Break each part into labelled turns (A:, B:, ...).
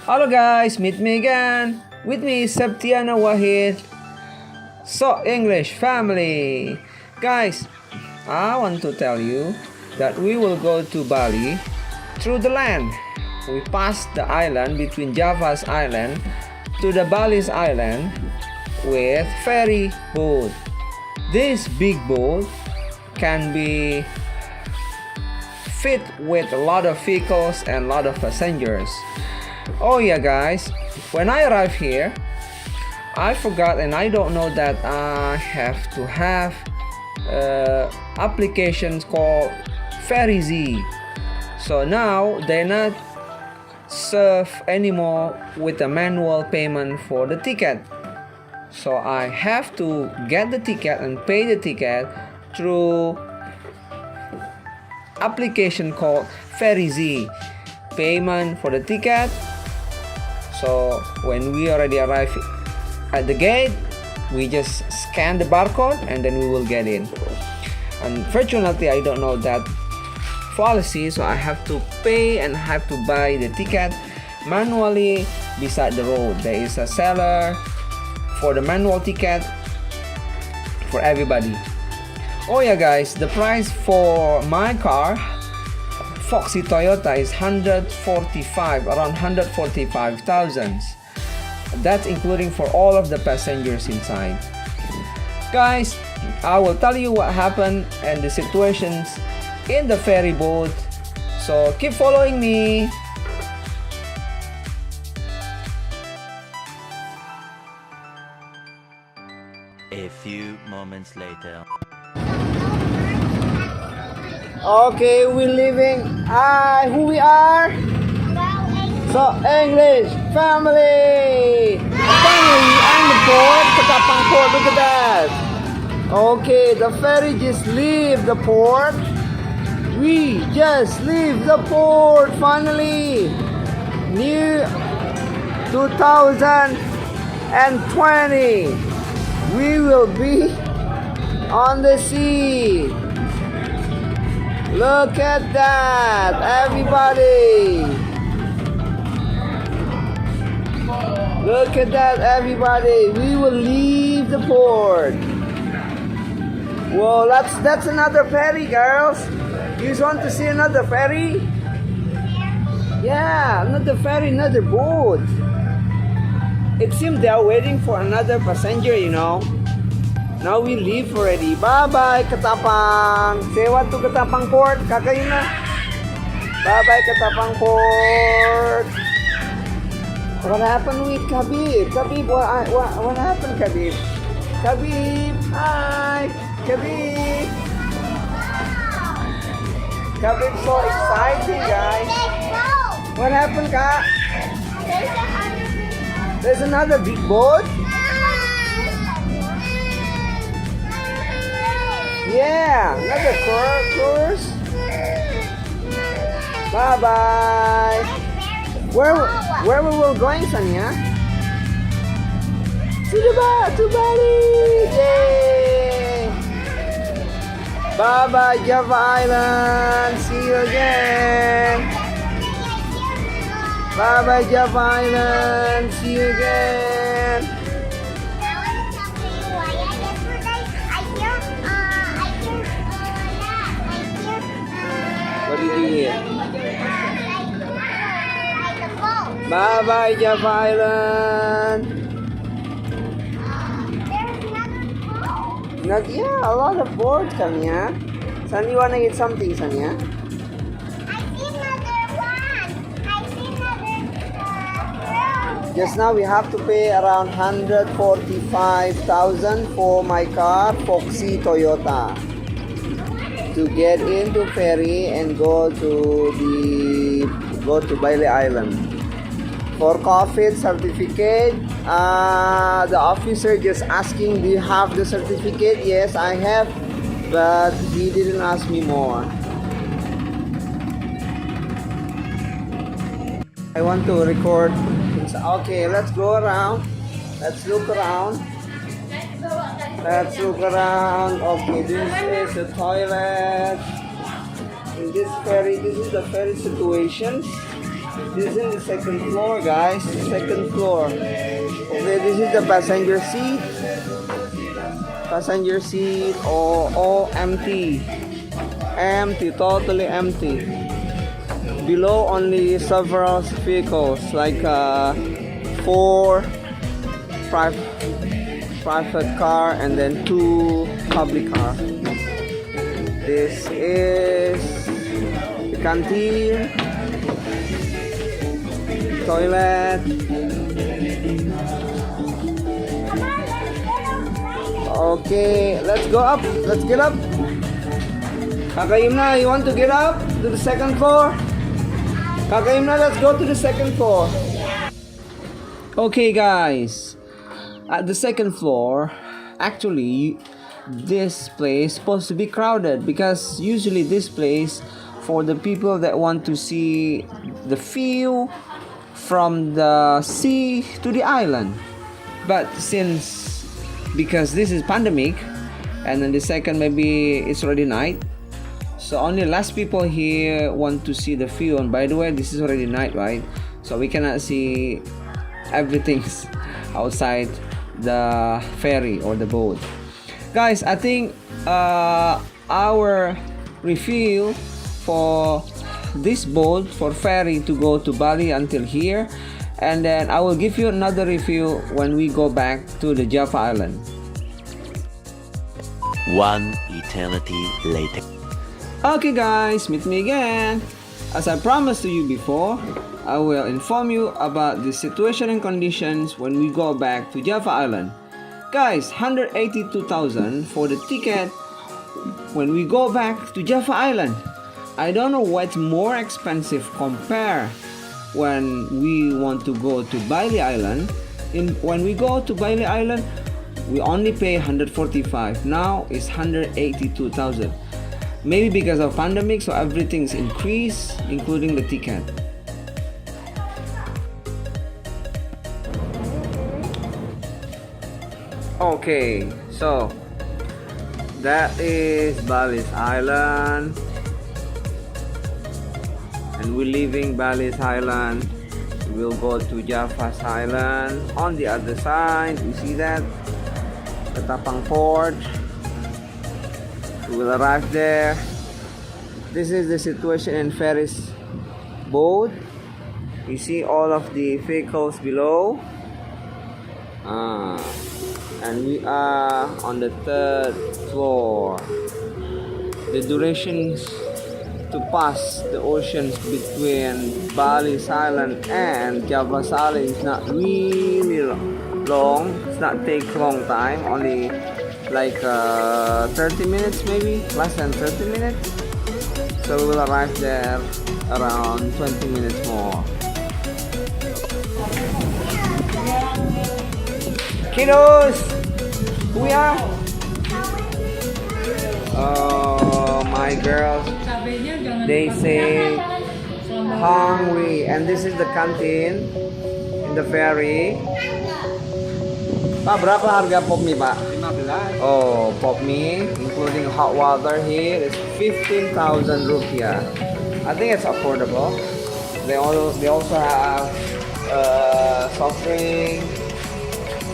A: Hello guys, meet me again. With me is Septiana Wahid, Sok English Family. Guys, I want to tell you that we will go to Bali through the land. We pass the island between Java's island to the Bali's island with ferry boat. This big boat can be fit with a lot of vehicles and a lot of passengers. Oh yeah guys, when I arrived here, I forgot and I don't know that I have to have applications called Ferry Z. So now they're not serve anymore with a manual payment for the ticket. So I have to get the ticket and pay the ticket through application called Ferry Z. Payment for the ticket. So when we already arrive at the gate, we just scan the barcode and then we will get in. Unfortunately, I don't know that policy, so I have to pay and have to buy the ticket manually beside the road. There is a seller for the manual ticket for everybody. Oh yeah guys, the price for my car Foxy Toyota is around 145,000. That's including for all of the passengers inside. Guys, I will tell you what happened and the situations in the ferry boat. So keep following me.
B: A few moments later.
A: Okay, we're leaving. Hi, who we are? Sok English Family. Finally, I'm the port, Ketapang port. Look at that. Okay, the ferry just leave the port. We just leave the port. Finally, new 2020. We will be on the sea. Look at that, everybody. Look at that, everybody. We will leave the port. Whoa, that's another ferry, girls. You want to see another ferry? Yeah, another ferry, another boat. It seems they are waiting for another passenger, you know. Now we leave already. Bye-bye, Ketapang. Say what to Ketapang Port? Kakain na. Bye-bye, Ketapang Port. What happened with Khabib? Khabib, what happened, Khabib? Khabib, hi. Khabib. Khabib's so exciting, guys. What happened, Ka? There's another big boat? Yeah, another cruise. Bye bye. Where we will going, Sanya? To Bali. Yay! Bye bye, Java Island. See you again. Bye bye, Java Island. See you again. What did you hear? Bye bye, Java Island. Yeah, a lot of boats come here. Son, you wanna get something, Sanya? Just now we have to pay around 145,000 for my car, Foxy Toyota, to get into ferry and go to Bali Island. For COVID certificate, the officer just asking, do you have the certificate? Yes, I have, but he didn't ask me more. I want to record. Okay, let's go around. Let's look around. Let's look around. Okay, this is a toilet. In this ferry, this is the ferry situation. This is the second floor, guys. Second floor. Okay, this is the passenger seat. Passenger seat all empty. Empty, totally empty. Below only several vehicles like 4 private car and then 2 public car. This is the canteen, toilet. Okay, let's go up. Let's get up. Kakayumna, you want to get up to the second floor? Kakayumna, let's go to the second floor. Okay, guys. At the second floor, actually, this place supposed to be crowded because usually this place for the people that want to see the view from the sea to the island. But because this is pandemic, and then the second maybe it's already night, so only less people here want to see the view. And by the way, this is already night, right? So we cannot see everything outside the ferry or the boat. Guys, I think our review for this boat for ferry to go to Bali until here, and then I will give you another review when we go back to the Java Island.
B: One eternity later.
A: Okay guys, meet me again. As I promised to you before, I will inform you about the situation and conditions when we go back to Java Island. Guys, 182,000 for the ticket when we go back to Java Island. I don't know what's more expensive compare when we want to go to Bali Island. When we go to Bali Island, we only pay 145. Now it's 182,000. Maybe because of pandemic, so everything's increased, including the ticket. Okay, so that is Bali's Island, and we're leaving Bali's Island. We'll go to Java's Island. On the other side, you see that Ketapang port. We will arrive there. This is the situation in Ferry's boat. You see all of the vehicles below. And we are on the 3rd floor. The durations to pass the oceans between Bali's Island and Java's Island is not really long. It's not take long time, only like 30 minutes, maybe less than 30 minutes. So we will arrive there around 20 minutes more. Kiddos, we are. Oh, my girls, they say hungry, and this is the canteen in the ferry. Pak, berapa harga pop mie, Pak? 15. Oh, pop mie, including hot water here, is 15,000 rupiah. I think it's affordable. They also have soft drink,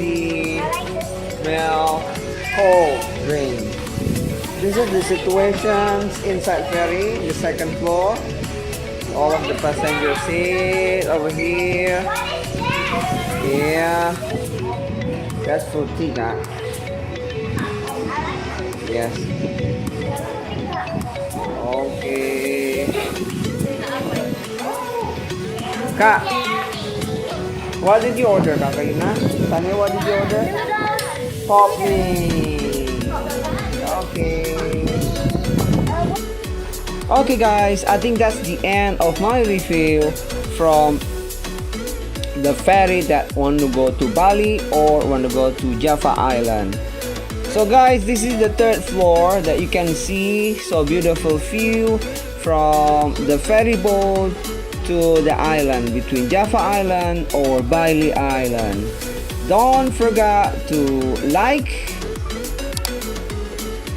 A: tea, milk, cold drink. This is the situations inside ferry, the second floor. All of the passenger seat over here. Yeah. That's for tea, yes. Okay. Kak, what did you order, Kak Karina? Tanya, what did you order? Pop me. Okay. Okay guys, I think that's the end of my review from the ferry that want to go to Bali or want to go to Java Island. So guys, this is the 3rd floor that you can see. So beautiful view from the ferry boat to the island between Java Island or Bali Island. Don't forget to like,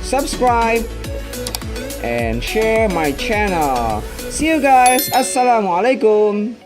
A: subscribe, and share my channel. See you guys. Assalamualaikum.